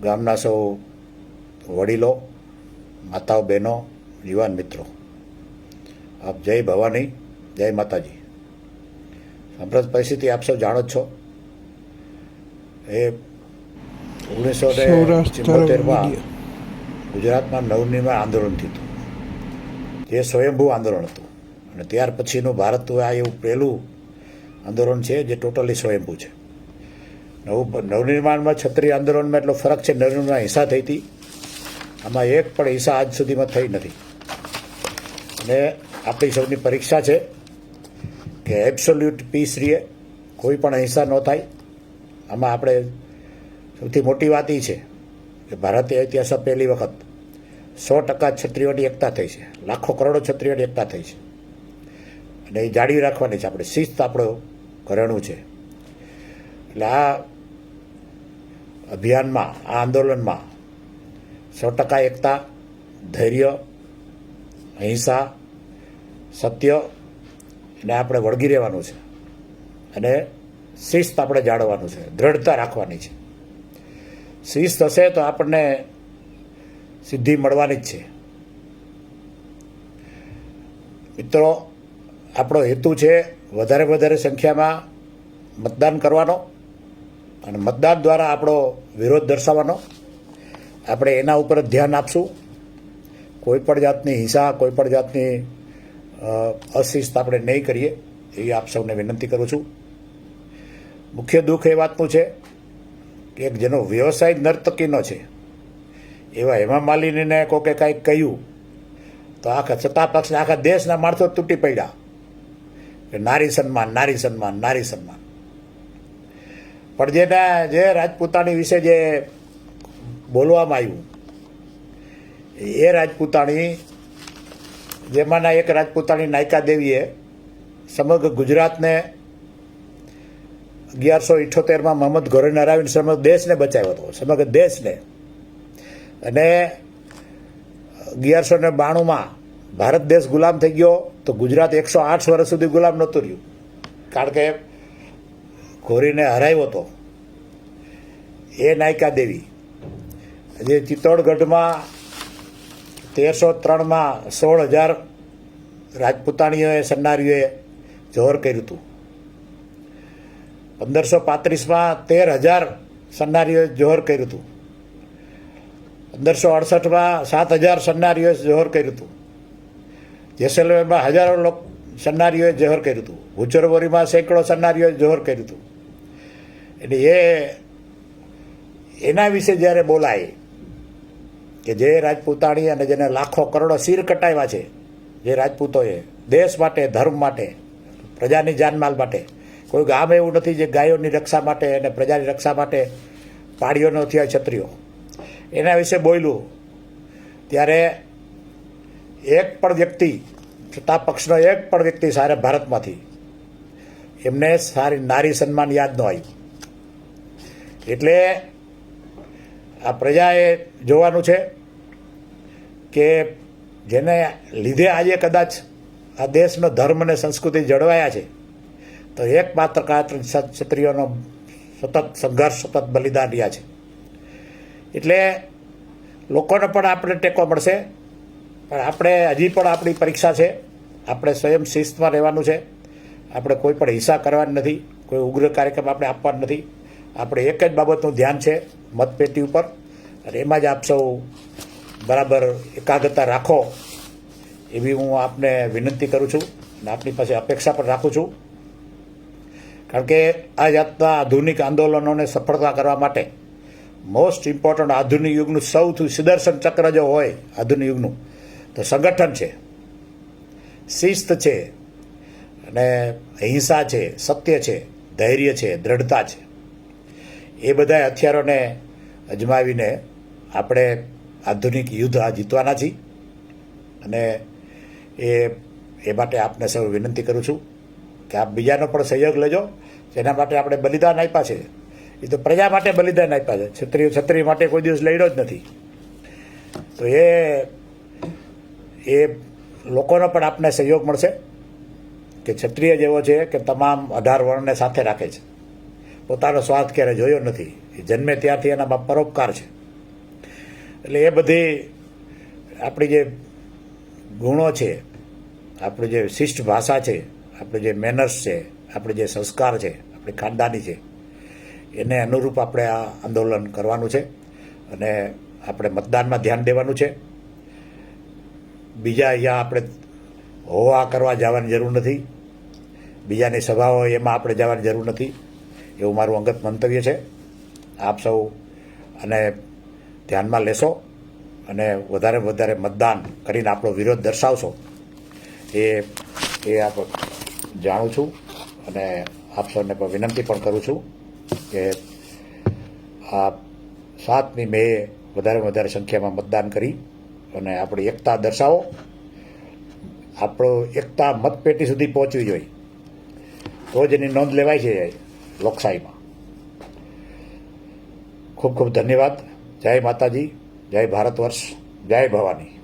ગામના સૌ વડીલો, માતાઓ, બહેનો, યુવાન મિત્રો, આપ જય ભવાની, જય માતાજી. સાંપ્રત પરિસ્થિતિ આપ સૌ જાણો જ છો. એ 1974માં ગુજરાતમાં નવનિર્માણ આંદોલન થયું હતું, જે સ્વયંભૂ આંદોલન હતું. અને ત્યાર પછીનું ભારત આ એવું પહેલું આંદોલન છે જે ટોટલી સ્વયંભૂ છે. નવનિર્માણમાં ક્ષત્રિય આંદોલનમાં એટલો ફરક છે. નવનિર્માણ હિંસા થઈ હતી, આમાં એક પણ હિંસા આજ સુધીમાં થઈ નથી. અને આપણી સૌની પરીક્ષા છે કે એબ્સોલ્યુટ પીસ રહીએ, કોઈ પણ હિંસા ન થાય. આમાં આપણે સૌથી મોટી વાત એ છે કે ભારતીય ઇતિહાસમાં પહેલી વખત 100% ક્ષત્રિયોની એકતા થઈ છે. લાખો કરોડો ક્ષત્રિયોની એકતા થઈ છે, અને એ જાળવી રાખવાની છે. આપણે શિસ્ત આપણું ઘરેણું છે. એટલે આ અભિયાનમાં, આ આંદોલનમાં 100% એકતા, ધૈર્ય, અહિંસા, સત્ય એને આપણે વળગી રહેવાનું છે. અને શિસ્ત આપણે જાળવવાનું છે, દ્રઢતા રાખવાની છે. શિસ્ત હશે તો આપણને સિદ્ધિ મળવાની જ છે. મિત્રો, આપણો હેતુ છે વધારે સંખ્યામાં મતદાન કરવાનો, અને મતદાન દ્વારા આપણો વિરોધ દર્શાવવાનો. આપણે એના ઉપર જ ધ્યાન આપશું. કોઈ પણ જાતની હિંસા, કોઈ પણ જાતની અશિસ્ત આપણે નહીં કરીએ, એવી આપ સૌને વિનંતી કરું છું. મુખ્ય દુઃખ એ વાતનું છે કે એક જેનો વ્યવસાય નર્તકીનો છે એવા હેમા માલિનીને કોકે કાંઈક કહ્યું તો આખા સત્તા પક્ષના, આખા દેશના માણસો તૂટી પડ્યા કે નારી સન્માન, નારી સન્માન, નારી સન્માન. પણ જે રાજપૂતાણી વિશે જે બોલવામાં આવ્યું, એ રાજપૂતાણી, જેમાંના એક રાજપૂતાણી નાયકા દેવીએ સમગ્ર ગુજરાતને 1178માં મોહમ્મદ ઘોરીને હરાવીને સમગ્ર દેશને બચાવ્યો હતો, સમગ્ર દેશને. અને 1192માં ભારત દેશ ગુલામ થઈ ગયો તો ગુજરાત 108 વર્ષ સુધી ગુલામ નહોતું રહ્યું, કારણ કે ઘોરીને હરાવ્યો હતો એ નાયકા દેવી. જે ચિત્તોડગઢમાં 1303માં 16,000 રાજપૂતાણીઓએ, સન્નારીઓએ જોહર કર્યું હતું. 1535માં 13,000 સન્નારીઓએ જોહર કર્યું હતું. 1568માં 7,000 સન્નારીઓએ જોહર કર્યું હતું. જેસલમેરમાં હજારો સન્નારીઓએ જોહર કર્યું હતું. ભુચરવોરીમાં સેંકડો સન્નારીઓએ જોહર કર્યું હતું. એટલે એના વિશે જ્યારે બોલાય કે જે રાજપૂતાણી અને જેને લાખો કરોડો શિર કટાવ્યા છે, જે રાજપૂતોએ દેશ માટે, ધર્મ માટે, પ્રજાની જાનમાલ માટે, કોઈ ગામ એવું નથી જે ગાયોની રક્ષા માટે અને પ્રજાની રક્ષા માટે પાળીઓ ન થયા ક્ષત્રિયો, એના વિશે બોલ્યું ત્યારે એક પણ વ્યક્તિ, સત્તા પક્ષનો એક પણ વ્યક્તિ સારા ભારતમાંથી એમને સારી નારી સન્માન યાદ ન આવ્યું. એટલે આ પ્રજાએ જોવાનું છે કે જેને લીધે આજે કદાચ આ દેશનો ધર્મ અને સંસ્કૃતિ જળવાયા છે, તો એકમાત્ર ક્ષત્રિયોનો સતત સંઘર્ષ, સતત બલિદાન રહ્યા છે. એટલે લોકોને પણ આપણે ટેકો મળશે. પણ આપણે હજી પણ આપણી પરીક્ષા છે. આપણે સ્વયં શિસ્તમાં રહેવાનું છે. આપણે કોઈ પણ હિંસા કરવાની નથી, કોઈ ઉગ્ર કાર્યક્રમ આપણે આપવાનો નથી. આપણે એક જ બાબતનું ધ્યાન છે, મતપેટી ઉપર, અને એમાં જ આપ સૌ બરાબર એકાગ્રતા રાખો એવી હું આપને વિનંતી કરું છું, અને આપની પાસે અપેક્ષા પણ રાખું છું. કારણ કે આ જાતના આધુનિક આંદોલનોને સફળતા કરવા માટે મોસ્ટ ઇમ્પોર્ટન્ટ આધુનિક યુગનું સૌથી સુદર્શન ચક્ર જો હોય આધુનિક યુગનું, તો સંગઠન છે, શિસ્ત છે, અને અહિંસા છે, સત્ય છે, ધૈર્ય છે, દ્રઢતા છે. એ બધા હથિયારોને અજમાવીને આપણે આધુનિક યુદ્ધ આ જીતવાના છીએ. અને એ માટે આપને સૌ વિનંતી કરું છું કે આપ બીજાનો પણ સહયોગ લેજો. જેના માટે આપણે બલિદાન આપ્યા છે, એ તો પ્રજા માટે બલિદાન આપ્યા છે. ક્ષત્રિય માટે કોઈ દિવસ લડ્યો જ નથી. તો એ લોકોનો પણ આપને સહયોગ મળશે કે ક્ષત્રિય જેવો છે કે તમામ 18 વર્ણને સાથે રાખે છે, પોતાનો સ્વાર્થ ક્યારે જોયો નથી. એ જન્મે ત્યારથી એના પરોપકાર છે. એટલે એ બધી આપણી જે ગુણો છે, આપણી જે શિષ્ટ ભાષા છે, આપણી જે મેનર્સ છે, આપણે જે સંસ્કાર છે, આપણી ખાનદાની છે, એને અનુરૂપ આપણે આ આંદોલન કરવાનું છે અને આપણે મતદાનમાં ધ્યાન દેવાનું છે. બીજા અહીંયા આપણે હોવા કરવા જવાની જરૂર નથી, બીજાની સભાઓ એમાં આપણે જવાની જરૂર નથી, એવું મારું અંગત મંતવ્ય છે. આપ સૌ અને ધ્યાનમાં લેશો અને વધારે વધારે મતદાન કરીને આપણો વિરોધ દર્શાવશો એ આપ જાણું છું અને આપ સૌને પણ વિનંતી પણ કરું છું કે આ 7મી મે વધારે વધારે સંખ્યામાં મતદાન કરી અને આપણી એકતા દર્શાવો. આપણો એકતા મતપેટી સુધી પહોંચવી જોઈએ, તો જ એની નોંધ લેવાય છે લોકશાહીમાં. ખૂબ ખૂબ ધન્યવાદ. જય માતાજી, જય ભારત વર્ષ, જય ભવાની.